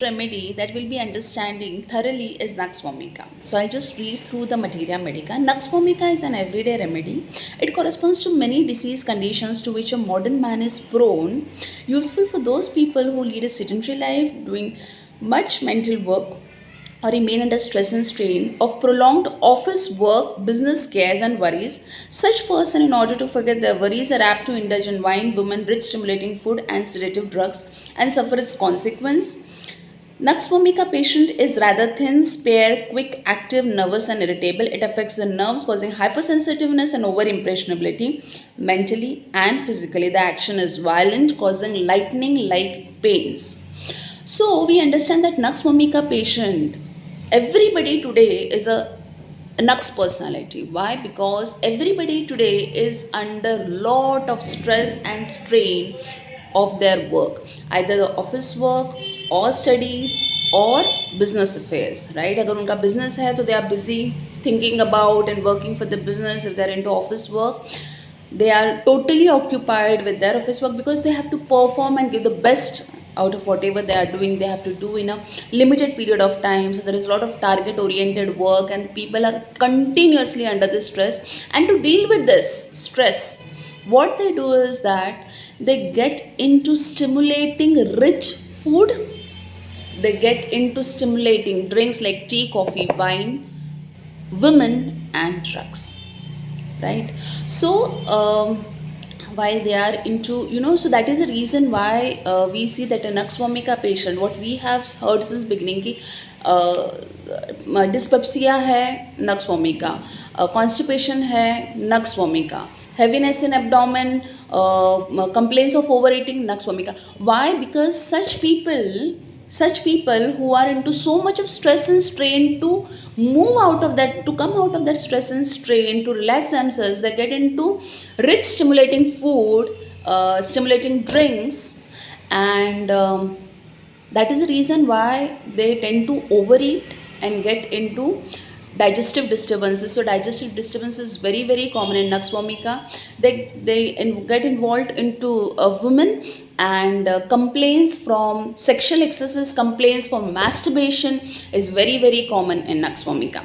remedy that we'll be understanding thoroughly is NuxVomica. So I'll just read through the Materia Medica. NuxVomica is an everyday remedy. It corresponds to many disease conditions to which a modern man is prone, useful for those people who lead a sedentary life, doing much mental work, or remain under stress and strain of prolonged office work, business cares, and worries. Such person, in order to forget their worries, are apt to indulge in wine, women, rich stimulating food, and sedative drugs, and suffer its consequence. NuxVomica patient is rather thin, spare, quick, active, nervous, and irritable. It affects the nerves, causing hypersensitiveness and overimpressionability mentally and physically. The action is violent, causing lightning-like pains. So we understand that NuxVomica patient, everybody today is a Nux personality. Why? Because everybody today is under lot of stress and strain of their work, either the office work or studies or business affairs, right? अगर उनका business है तो they are busy thinking about and working for the business. If they're into office work, they are totally occupied with their office work because they have to perform and give the best out of whatever they are doing. They have to do in a limited period of time. So there is a lot of target oriented work and people are continuously under this stress. And to deal with this stress, what they do is that they get into stimulating rich food. They get into stimulating drinks like tea, coffee, wine, women, and drugs, right? So while they are into, so that is the reason why we see that a NuxVomica patient, what we have heard since beginning ki dyspepsia hai, NuxVomica, constipation hai, NuxVomica, heaviness in abdomen, complaints of overeating, NuxVomica. Why? Because such people who are into so much of stress and strain, to move out of that, to come out of that stress and strain, to relax themselves, they get into rich stimulating food, stimulating drinks, and that is the reason why they tend to overeat and get into digestive disturbances. So digestive disturbance is very, very common in NuxVomica. They get involved into women, and complaints from sexual excesses, complaints from masturbation is very, very common in NuxVomica.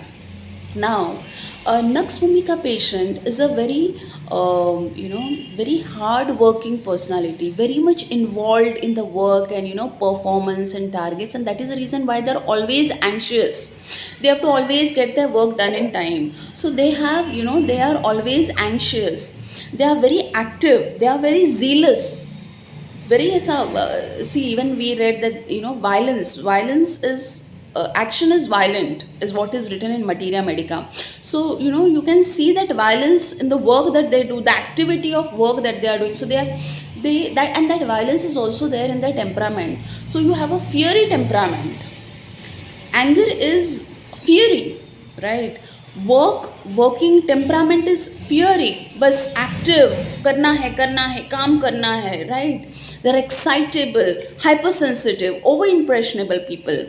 Now, a NuxVomica patient is a very, very hard-working personality, very much involved in the work and performance and targets, and that is the reason why they're always anxious. They have to always get their work done in time. So they have, they are always anxious. They are very active. They are very zealous. Very see, even we read that violence is action is violent is what is written in Materia Medica. So you can see that violence in the work that they do, the activity of work that they are doing. So that violence is also there in their temperament. So you have a fiery temperament. Anger is fiery, right? Working temperament is fiery, बस active, करना है, काम करना है, right? They're excitable, hypersensitive, overimpressionable people.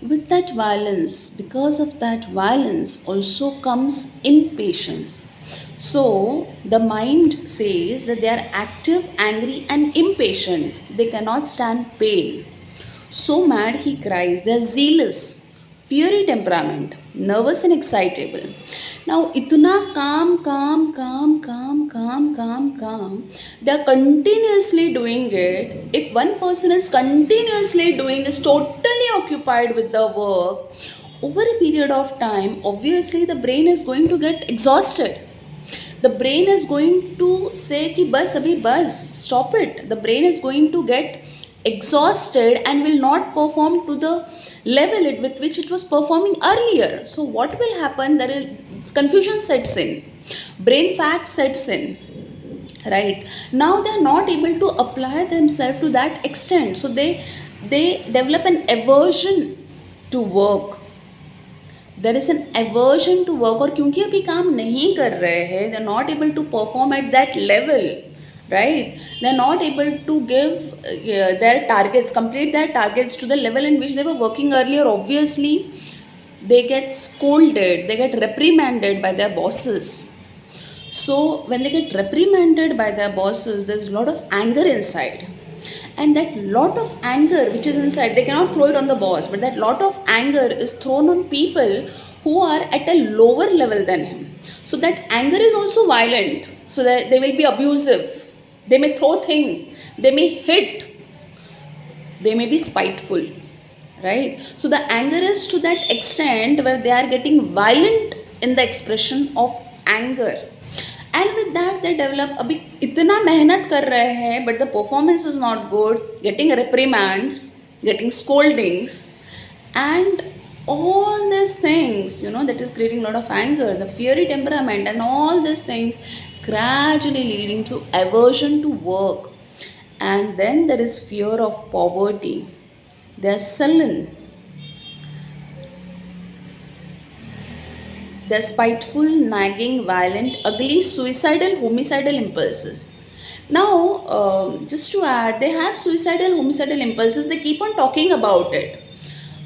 With that violence, because of that violence also comes impatience. So the mind says that they are active, angry, and impatient. They cannot stand pain. So mad he cries. They are zealous, fiery temperament, nervous and excitable. Now, itna calm, they are continuously doing it. If one person is continuously doing, is totally occupied with the work, over a period of time, obviously the brain is going to get exhausted. The brain is going to say ki bas abhi bas, stop it. The brain is going to get exhausted and will not perform to the level with which it was performing earlier. So what will happen? There is confusion sets in, brain fag sets in, right? Now they are not able to apply themselves to that extent. So they develop an aversion to work. There is an aversion to work, और क्योंकि अभी काम नहीं कर रहे हैं, they are not able to perform at that level, right? They are not able to give their targets, complete their targets to the level in which they were working earlier. Obviously, they get scolded, they get reprimanded by their bosses. So when they get reprimanded by their bosses, there's a lot of anger inside. And that lot of anger which is inside, they cannot throw it on the boss, but that lot of anger is thrown on people who are at a lower level than him. So that anger is also violent, so that they will be abusive, they may throw things, they may hit, they may be spiteful, right? So the anger is to that extent where they are getting violent in the expression of anger. And with that they develop, अभी इतना मेहनत कर रहे हैं but the performance is not good, getting reprimands, getting scoldings, and all these things, that is creating a lot of anger, the fiery temperament, and all these things is gradually leading to aversion to work. And then there is fear of poverty. They are sullen, they're spiteful, nagging, violent, ugly, suicidal, homicidal impulses. Now, just to add, they have suicidal, homicidal impulses. They keep on talking about it,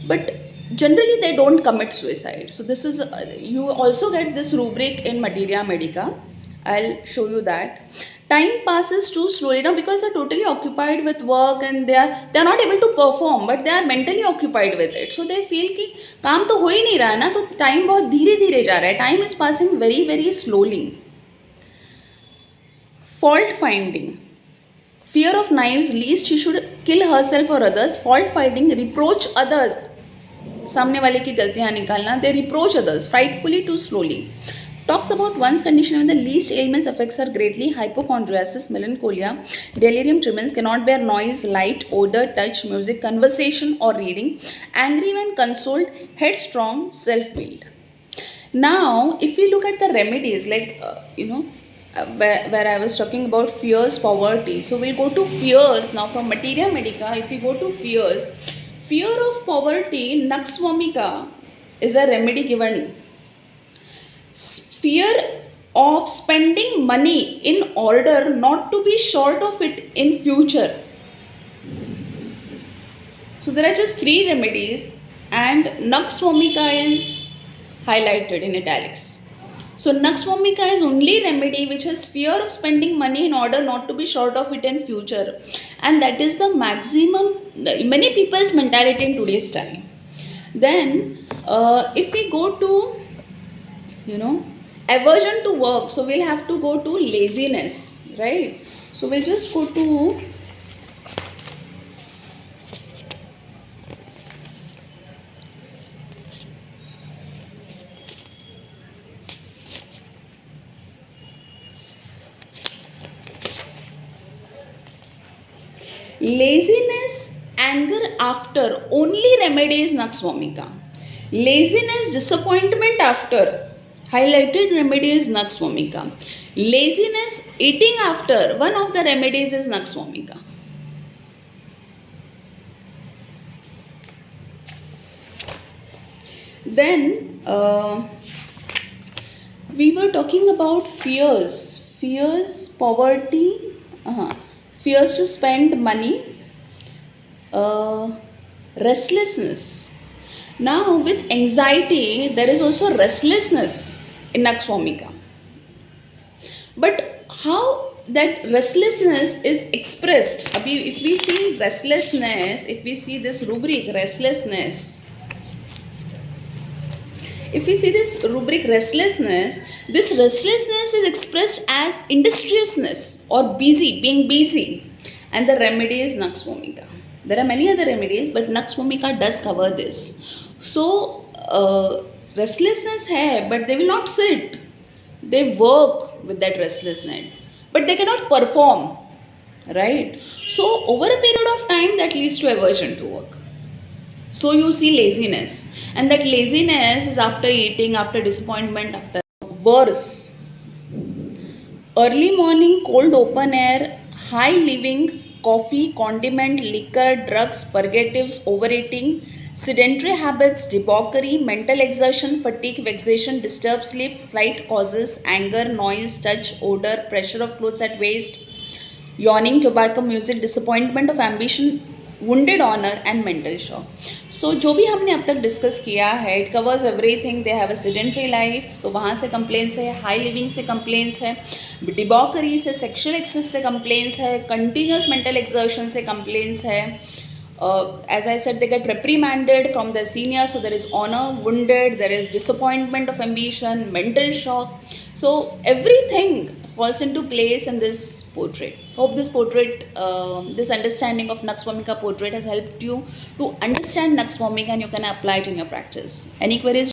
but generally they don't commit suicide. So this is, you also get this rubric in Materia Medica. I'll show you that. Time passes too slowly now because they're totally occupied with work and they are not able to perform, but they are mentally occupied with it. So they feel कि काम तो हो ही नहीं रहा है ना, तो time बहुत धीरे धीरे जा रहा है. Time is passing very very slowly. Fault finding. Fear of knives, least she should kill herself or others. Fault finding, reproach others. सामने वाले की गलतियाँ निकालना. They reproach others frightfully too slowly. Talks about one's condition when the least ailments affects her greatly. Hypochondriasis, melancholia, delirium tremens, cannot bear noise, light, odor, touch, music, conversation or reading. Angry when consoled, headstrong, self-willed. Now, if we look at the remedies, like, where I was talking about fears, poverty. So we'll go to fears now from Materia Medica. If we go to fears, fear of poverty, NuxVomica is a remedy given. Fear of spending money in order not to be short of it in future. So there are just 3 remedies and NuxVomica is highlighted in italics. So NuxVomica is only remedy which has fear of spending money in order not to be short of it in future, and that is the maximum many people's mentality in today's time. Then if we go to aversion to work, so we'll have to go to laziness, right? So we'll just go to laziness, anger after, only remedy is NuxVomica. Laziness, disappointment after, highlighted remedy is NuxVomica. Laziness, eating after, one of the remedies is NuxVomica. Then we were talking about fears, poverty, fears to spend money, restlessness. Now with anxiety there is also restlessness in NuxVomica. But how that restlessness is expressed? If we see restlessness, if we see this rubric restlessness, this restlessness is expressed as industriousness or busy, being busy, and the remedy is NuxVomica. There are many other remedies, but NuxVomica does cover this. So restlessness hai, but they will not sit. They work with that restlessness, but they cannot perform, right? So over a period of time that leads to aversion to work. So you see laziness, and that laziness is after eating, after disappointment, after worse. Early morning, cold open air, high living, coffee, condiment, liquor, drugs, purgatives, overeating, sedentary habits, debauchery, mental exertion, fatigue, vexation, disturbed sleep, slight causes, anger, noise, touch, odor, pressure of clothes at waist, yawning, tobacco, music, disappointment of ambition, wounded honor and mental shock. So जो भी हमने अब तक discuss किया है, it covers everything. They have a sedentary life, तो वहाँ से कंप्लेंट्स है. हाई लिविंग से कंप्लेंट्स है. डिबॉकरी से, सेक्शुअल एक्सेस से कंप्लेंट्स है. कंटिन्यूस मेंटल एक्सर्शन से कंप्लेंट्स है. As I said, they get reprimanded from their seniors, so there is honor wounded, there is disappointment of ambition, mental shock. So everything falls into place in this portrait. Hope this portrait, this understanding of NuxVomica portrait has helped you to understand NuxVomica and you can apply it in your practice. Any queries?